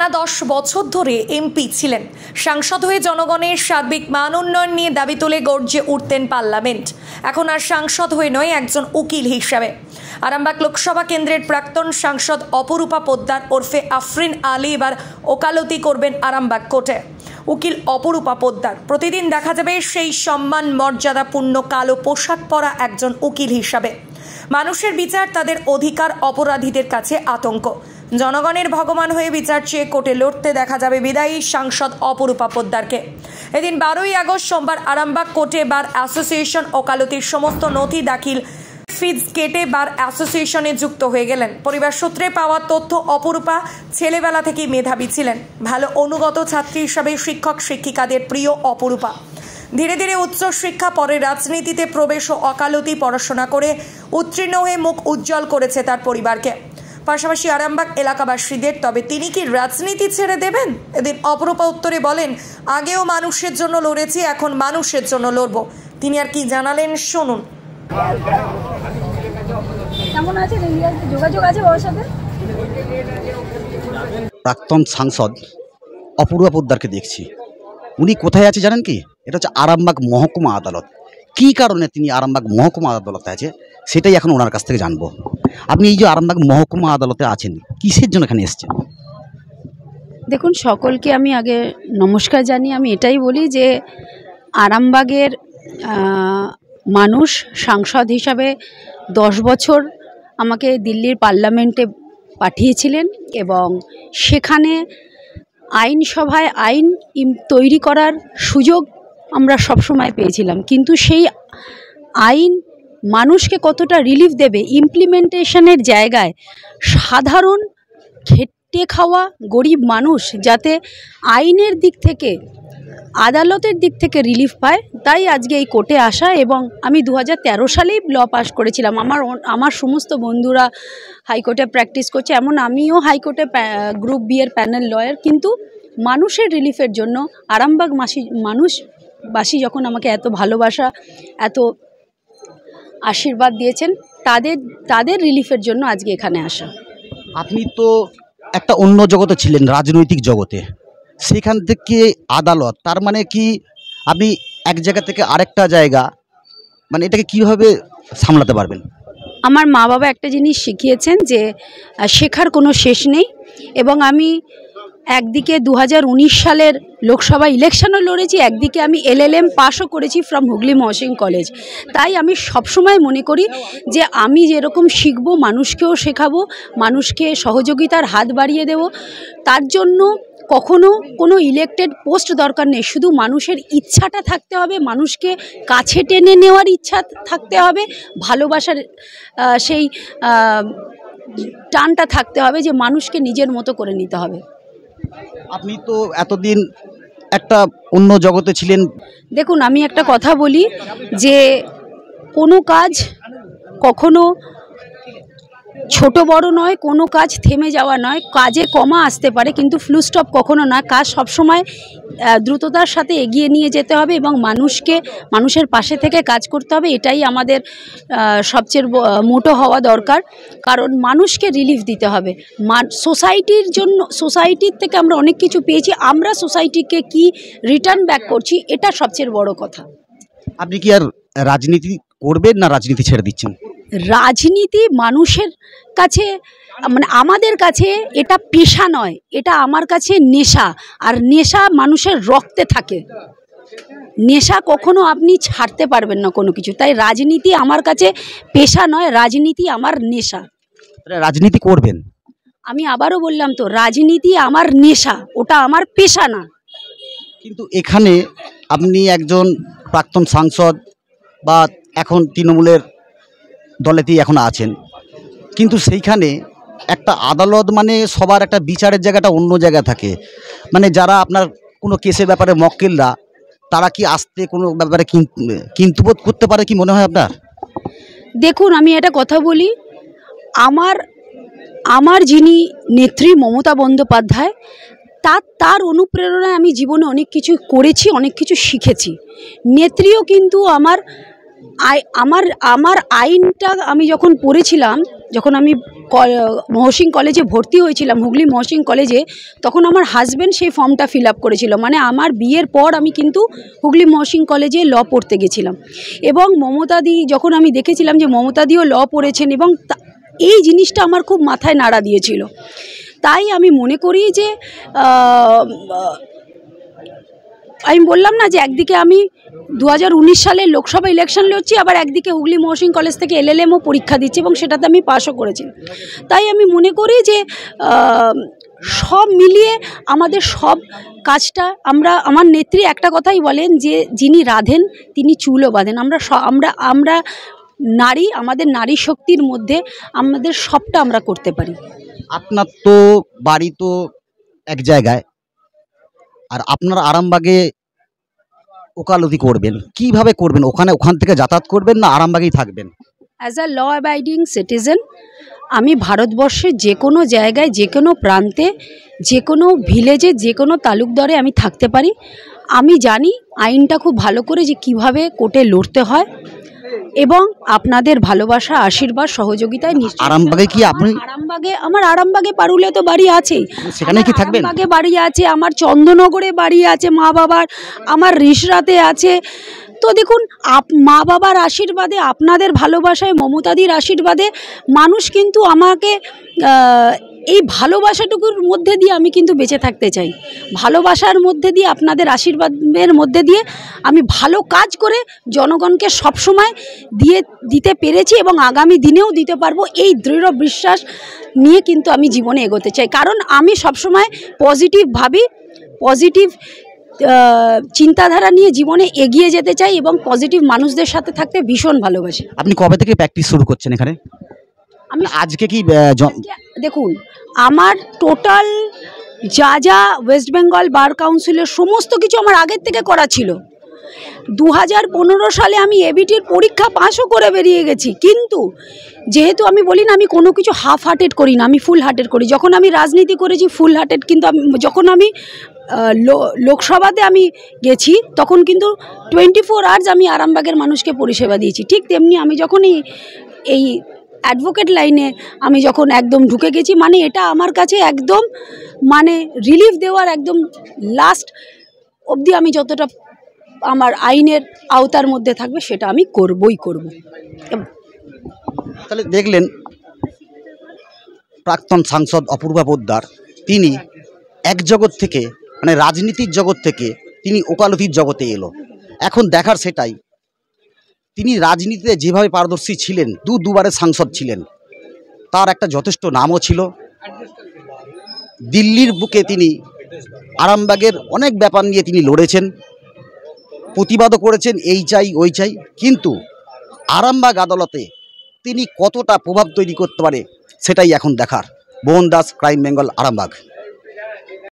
টানা 10 বছর ধরে এমপি ছিলেন। সাংসদ হয়ে জনগণের সার্বিক মান উন্নয়ন নিয়ে দাবি তুলে গর্জে উঠতেন পার্লামেন্ট। এখন আর সাংসদ হয়ে নয়, একজন উকিল হিসাবে। আরামবাগ লোকসভা কেন্দ্রের প্রাক্তন সাংসদ অপরূপা পোদ্দার ওরফে আফরিন আলী এবার ওকালতি করবেন আরামবাগ কোর্টে। উকিল অপরূপা পোদ্দার প্রতিদিন দেখা যাবে সেই সম্মান মর্যাদাপূর্ণ কালো পোশাক পরা একজন উকিল হিসাবে। মানুষের বিচার, তাদের অধিকার, অপরাধীদের কাছে আতঙ্ক। জনগণের ভগবান হয়ে বিচার চেয়ে কোর্টে লড়তে দেখা যাবে বিদায়ী সাংসদ অপরূপা পোদ্দারকে। এদিন 12ই আগস্ট সোমবার আরামবাগ কোর্টে বার অ্যাসোসিয়েশন ওকালতির সমস্ত নথি দাখিল ফিজ কেটে বার অ্যাসোসিয়েশনে যুক্ত হয়ে গেলেন। পরিবার সূত্রে পাওয়া তথ্য, অপরূপা ছেলেবেলা থেকেই মেধাবী ছিলেন। ভালো অনুগত ছাত্রী হিসাবে শিক্ষক শিক্ষিকাদের প্রিয় অপরূপা ধীরে ধীরে উচ্চ শিক্ষা, পরে রাজনীতিতে প্রবেশ ও ওকালতি পড়াশোনা করে উত্তীর্ণ হয়ে মুখ উজ্জ্বল করেছে তার পরিবারকে, পাশাপাশি আরামবাগ এলাকাবাসীদের। তবে তিনি কি রাজনীতি ছেড়ে দেবেন? এদিন অপরূপা উত্তরে বলেন, আগেও মানুষের জন্য লড়েছি, এখন মানুষের জন্য লড়ব। তিনি আর কি জানালেন শুনুন। কেমন আছে, যোগাযোগ আছে ওর সাথে? প্রাক্তন সাংসদ অপূর্বা পোদ্দারকে দেখছি। উনি কোথায় আছে জানেন কি? এটা হচ্ছে আরামবাগ মহকুমা আদালত। কী কারণে তিনি আরামবাগ মহকুমা আদালতে আছে সেটাই এখন ওনার কাছ থেকে জানবো। আপনি এই যে আরামবাগ মহকুমা আদালতে আছেন, কিসের জন্য এখানে এসেছেন? দেখুন, সকলকে আমি আগে নমস্কার জানিয়ে আমি এটাই বলি যে আরামবাগের মানুষ সাংসদ হিসাবে 10 বছর আমাকে দিল্লির পার্লামেন্টে পাঠিয়েছিলেন এবং সেখানে আইনসভায় আইন তৈরি করার সুযোগ আমরা সবসময় পেয়েছিলাম, কিন্তু সেই আইন মানুষকে কতটা রিলিফ দেবে, ইমপ্লিমেন্টেশনের জায়গায় সাধারণ খেটে খাওয়া গরিব মানুষ যাতে আইনের দিক থেকে, আদালতের দিক থেকে রিলিফ পায়, তাই আজকে এই কোর্টে আসা। এবং আমি 2013 সালেই ল পাস করেছিলাম। আমার সমস্ত বন্ধুরা হাইকোর্টে প্র্যাকটিস করছে, এমন আমিও হাইকোর্টে গ্রুপ বি এর প্যানেল লয়ার। কিন্তু মানুষের রিলিফের জন্য আরামবাগ মানুষবাসী যখন আমাকে এত ভালোবাসা, এত আশীর্বাদ দিয়েছেন, তাদের রিলিফের জন্য আজকে এখানে আসা। আপনি তো একটা অন্য জগতে ছিলেন, রাজনৈতিক জগতে, সেখান থেকে আদালত, তার মানে কি আপনি এক জায়গা থেকে আরেকটা জায়গা, মানে এটাকে কিভাবে সামলাতে পারবেন? আমার মা বাবা একটা জিনিস শিখিয়েছেন যে শেখার কোনো শেষ নেই। এবং আমি একদিকে 2019 সালের লোকসভা ইলেকশনও লড়েছি, একদিকে আমি LLM পাসও করেছি ফ্রম হুগলি মহসিন কলেজ। তাই আমি সবসময় মনে করি যে আমি যেরকম শিখবো, মানুষকেও শেখাবো, মানুষকে সহযোগিতার হাত বাড়িয়ে দেব। তার জন্য কখনো কোনো ইলেক্টেড পোস্ট দরকার নেই, শুধু মানুষের ইচ্ছাটা থাকতে হবে, মানুষকে কাছে টেনে নেওয়ার ইচ্ছা থাকতে হবে, ভালোবাসার সেই টানটা থাকতে হবে যে মানুষকে নিজের মতো করে নিতে হবে। আপনি তো এতদিন একটা অন্য জগতে ছিলেন। দেখুন, আমি একটা কথা বলি যে কোনো কাজ কখনো ছোট বড় নয়, কোনো কাজ থেমে যাওয়া নয়, কাজে কমা আসতে পারে কিন্তু ফুল স্টপ কখনো নয়। কাজ সবসময় দ্রুততার সাথে এগিয়ে নিয়ে যেতে হবে এবং মানুষের পাশে থেকে কাজ করতে হবে। এটাই আমাদের সবচেয়ে মোটো হওয়া দরকার, কারণ মানুষকে রিলিফ দিতে হবে। সোসাইটির জন্য, সোসাইটির থেকে আমরা অনেক কিছু পেয়েছি, আমরা সোসাইটিকে কি রিটার্ন ব্যাক করছি, এটা সবচেয়ে বড় কথা। আপনি কি আর রাজনীতি করবেন না রাজনীতি ছেড়ে দিচ্ছেন? রাজনীতি মানুষের কাছে, মানে আমাদের কাছে এটা পেশা নয়, এটা আমার কাছে নেশা। আর নেশা মানুষের রক্তে থাকে, নেশা কখনো আপনি ছাড়তে পারবেন না কোনো কিছু। তাই রাজনীতি আমার কাছে পেশা নয়, রাজনীতি আমার নেশা। রাজনীতি করবেন? আমি আবারও বললাম তো, রাজনীতি আমার নেশা, ওটা আমার পেশা না। কিন্তু এখানে আপনি একজন প্রাক্তন সাংসদ বা এখন তৃণমূলের দলেতেই এখন আছেন, কিন্তু সেইখানে একটা আদালত মানে সবার একটা বিচারের জায়গাটা অন্য জায়গায় থাকে। মানে যারা আপনার কোনো কেসের ব্যাপারে মক্কেলরা, তারা কি আসতে কোনো ব্যাপারে কিন্তু বোধ করতে পারে কি মনে হয় আপনার? দেখুন, আমি একটা কথা বলি, আমার যিনি নেত্রী মমতা বন্দ্যোপাধ্যায়, তার অনুপ্রেরণায় আমি জীবনে অনেক কিছু করেছি, অনেক কিছু শিখেছি। নেত্রীও কিন্তু আমার আইনটা আমি যখন পড়েছিলাম, যখন আমি মহসিং কলেজে ভর্তি হয়েছিলাম, হুগলি মহসিং কলেজে, তখন আমার হাজব্যান্ড সেই ফর্মটা ফিল আপ করেছিল। মানে আমার বিয়ের পর আমি কিন্তু হুগলি মহসিং কলেজে ল পড়তে গেছিলাম, এবং মমতাদি যখন আমি দেখেছিলাম যে মমতাদিও ল পড়েছেন, এবং এই জিনিসটা আমার খুব মাথায় নাড়া দিয়েছিল। তাই আমি মনে করি যে আমি বললাম না যে একদিকে আমি 2019 সালের লোকসভা ইলেকশন লড়ছি, আবার একদিকে হুগলি মহসিং কলেজ থেকে LLMও পরীক্ষা দিচ্ছি, এবং সেটাতে আমি পাসও করেছি। তাই আমি মনে করি যে সব মিলিয়ে আমাদের সব কাজটা আমার নেত্রী একটা কথাই বলেন যে যিনি রাঁধেন তিনি চুলও বাঁধেন। আমরা নারী, আমাদের নারী শক্তির মধ্যে আমাদের সবটা আমরা করতে পারি। আপনার তো বাড়ি তো এক জায়গায়, আর আপনার আরামবাগে ওকালতি করবেন, কিভাবে করবেন? ওখান থেকে যাতায়াত করবেন না আরামবাগেই থাকবেন? As a law abiding citizen আমি ভারতবর্ষের যে কোনো জায়গায়, যে কোনো প্রান্তে, যে কোনো ভিলেজে, যে কোনো তালুকদারে আমি থাকতে পারি। আমি জানি আইনটা খুব ভালো করে যে কিভাবে কোর্টে লড়তে হয়, এবং আপনাদের ভালোবাসা, আশীর্বাদ, সহযোগিতায় নিশ্চয়ই। আরামবাগে কি আপনি? আমার আরামবাগে পারুলে তো বাড়ি আছেই, সেখানে কি থাকবেন? আরামবাগে বাড়ি আছে, আমার চন্দননগরে বাড়ি আছে মা বাবার, আমার রিষরাতে আছে। তো দেখুন, মা বাবার আশীর্বাদে, আপনাদের ভালোবাসায়, মমতাদির আশীর্বাদে মানুষ কিন্তু আমাকে এই ভালোবাসাটুকুর মধ্যে দিয়ে আমি কিন্তু বেঁচে থাকতে চাই। ভালোবাসার মধ্যে দিয়ে, আপনাদের আশীর্বাদের মধ্যে দিয়ে আমি ভালো কাজ করে জনগণকে সবসময় দিতে পেরেছি, এবং আগামী দিনেও দিতে পারবো, এই দৃঢ় বিশ্বাস নিয়ে কিন্তু আমি জীবনে এগোতে চাই। কারণ আমি সবসময় পজিটিভ ভাবি, পজিটিভ চিন্তাধারা নিয়ে জীবনে এগিয়ে যেতে চাই, এবং পজিটিভ মানুষদের সাথে থাকতে ভীষণ ভালোবাসি। আপনি কবে থেকে প্র্যাকটিস শুরু করছেন এখানে? আমি আজকে কি দেখুন, আমার টোটাল যা ওয়েস্ট বেঙ্গল বার কাউন্সিলের সমস্ত কিছু আমার আগের থেকে করা ছিল। 2015 সালে আমি এবিটির পরীক্ষা পাসও করে বেরিয়ে গেছি, কিন্তু যেহেতু আমি বলি না, আমি কোনো কিছু হাফ হার্টেড করি না, আমি ফুল হার্টেড করি। যখন আমি রাজনীতি করেছি ফুল হার্টেড, কিন্তু যখন আমি লোকসভাতে আমি গেছি তখন কিন্তু 24 আওয়ার্স আমি আরামবাগের মানুষকে পরিষেবা দিয়েছি। ঠিক তেমনি আমি যখন এই অ্যাডভোকেট লাইনে আমি যখন একদম ঢুকে গেছি, মানে এটা আমার কাছে একদম মানে রিলিফ দেওয়ার একদম লাস্ট অবধি আমি যতটা আমার আইনের আওতার মধ্যে থাকবে সেটা আমি করবই করব। তাহলে দেখলেন প্রাক্তন সাংসদ অপূর্বা পোদ্দার, তিনি এক জগৎ থেকে, মানে রাজনীতির জগৎ থেকে তিনি ওকালতির জগতে এলো। এখন দেখার সেটাই, তিনি রাজনীতিতে যেভাবে পারদর্শী ছিলেন, দুবারের সাংসদ ছিলেন, তার একটা যথেষ্ট নামও ছিল। দিল্লির বুকে তিনি আরামবাগের অনেক ব্যাপার নিয়ে তিনি লড়েছেন, প্রতিবাদও করেছেন, এই চাই ওই চাই। কিন্তু আরামবাগ আদালতে তিনি কতটা প্রভাব তৈরি করতে পারে সেটাই এখন দেখার। মোহন দাস, ক্রাইম বেঙ্গল, আরামবাগ।